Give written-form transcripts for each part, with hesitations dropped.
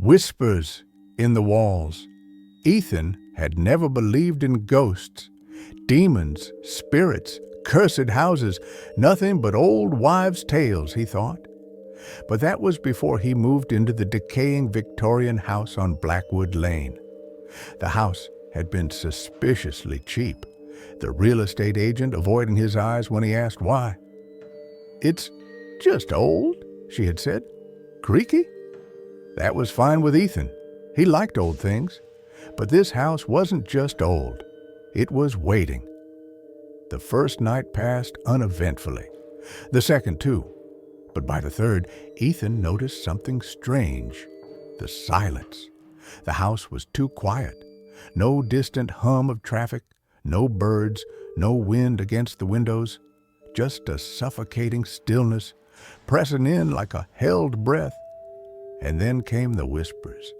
whispers in the walls. Ethan had never believed in ghosts, demons, spirits, cursed houses, nothing but old wives' tales, he thought. But that was before he moved into the decaying Victorian house on Blackwood Lane. The house had been suspiciously cheap, the real estate agent avoiding his eyes when he asked why. "It's just old," she had said. "Creaky?" That was fine with Ethan. He liked old things. But this house wasn't just old. It was waiting. The first night passed uneventfully. The second, too. But by the third, Ethan noticed something strange. The silence. The house was too quiet. No distant hum of traffic, no birds, no wind against the windows. Just a suffocating stillness, pressing in like a held breath. And then came the whispers.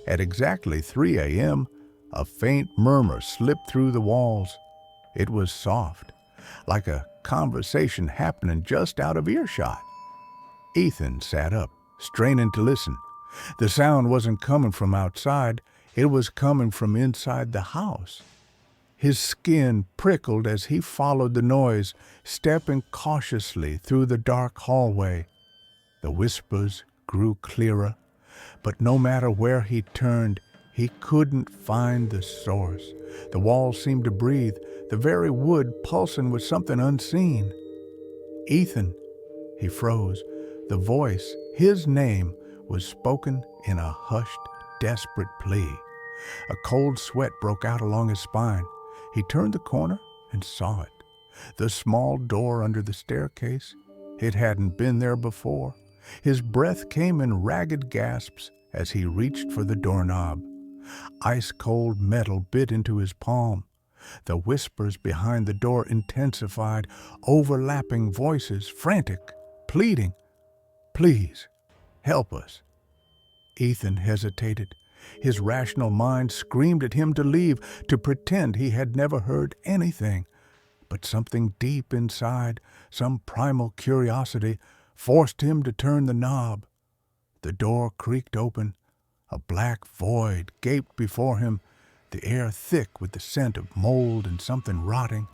At exactly 3 a.m., a faint murmur slipped through the walls. It was soft, like a conversation happening just out of earshot. Ethan sat up, straining to listen. The sound wasn't coming from outside, it was coming from inside the house. His skin prickled as he followed the noise, stepping cautiously through the dark hallway. The whispers grew clearer, but no matter where he turned, he couldn't find the source. The walls seemed to breathe, the very wood pulsing with something unseen. "Ethan," he froze. The voice, his name, was spoken in a hushed, desperate plea. A cold sweat broke out along his spine. He turned the corner and saw it. The small door under the staircase. It hadn't been there before. His breath came in ragged gasps as he reached for the doorknob. Ice-cold metal bit into his palm. The whispers behind the door intensified, overlapping voices, frantic, pleading. "Please, help us." Ethan hesitated. His rational mind screamed at him to leave, to pretend he had never heard anything. But something deep inside, some primal curiosity, forced him to turn the knob. The door creaked open. A black void gaped before him, the air thick with the scent of mold and something rotting.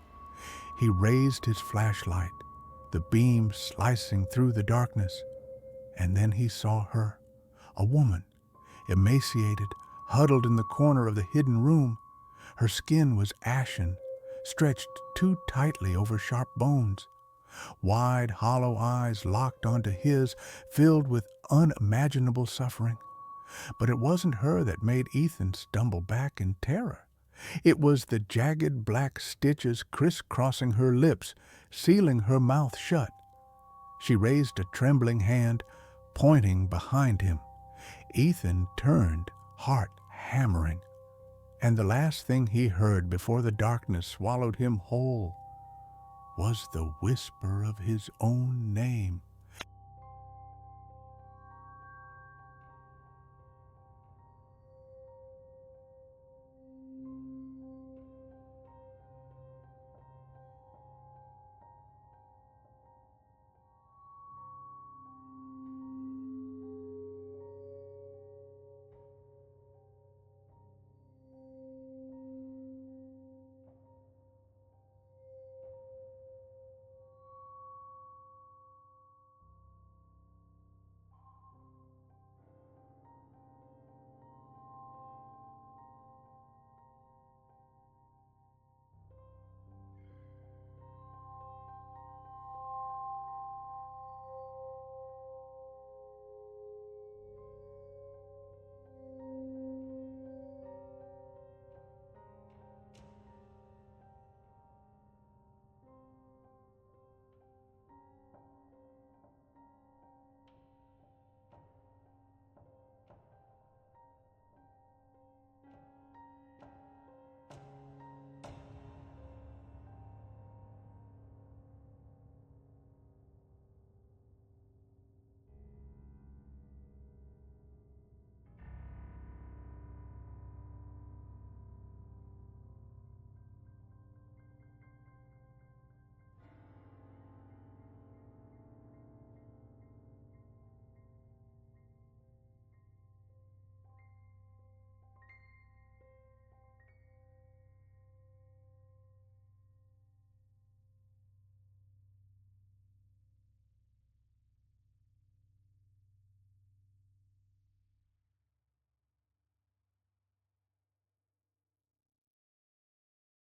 He raised his flashlight, the beam slicing through the darkness. And then he saw her, a woman, emaciated, huddled in the corner of the hidden room. Her skin was ashen, stretched too tightly over sharp bones. Wide, hollow eyes locked onto his, filled with unimaginable suffering. But it wasn't her that made Ethan stumble back in terror. It was the jagged black stitches crisscrossing her lips, sealing her mouth shut. She raised a trembling hand, pointing behind him. Ethan turned, heart hammering. And the last thing he heard before the darkness swallowed him whole was the whisper of his own name.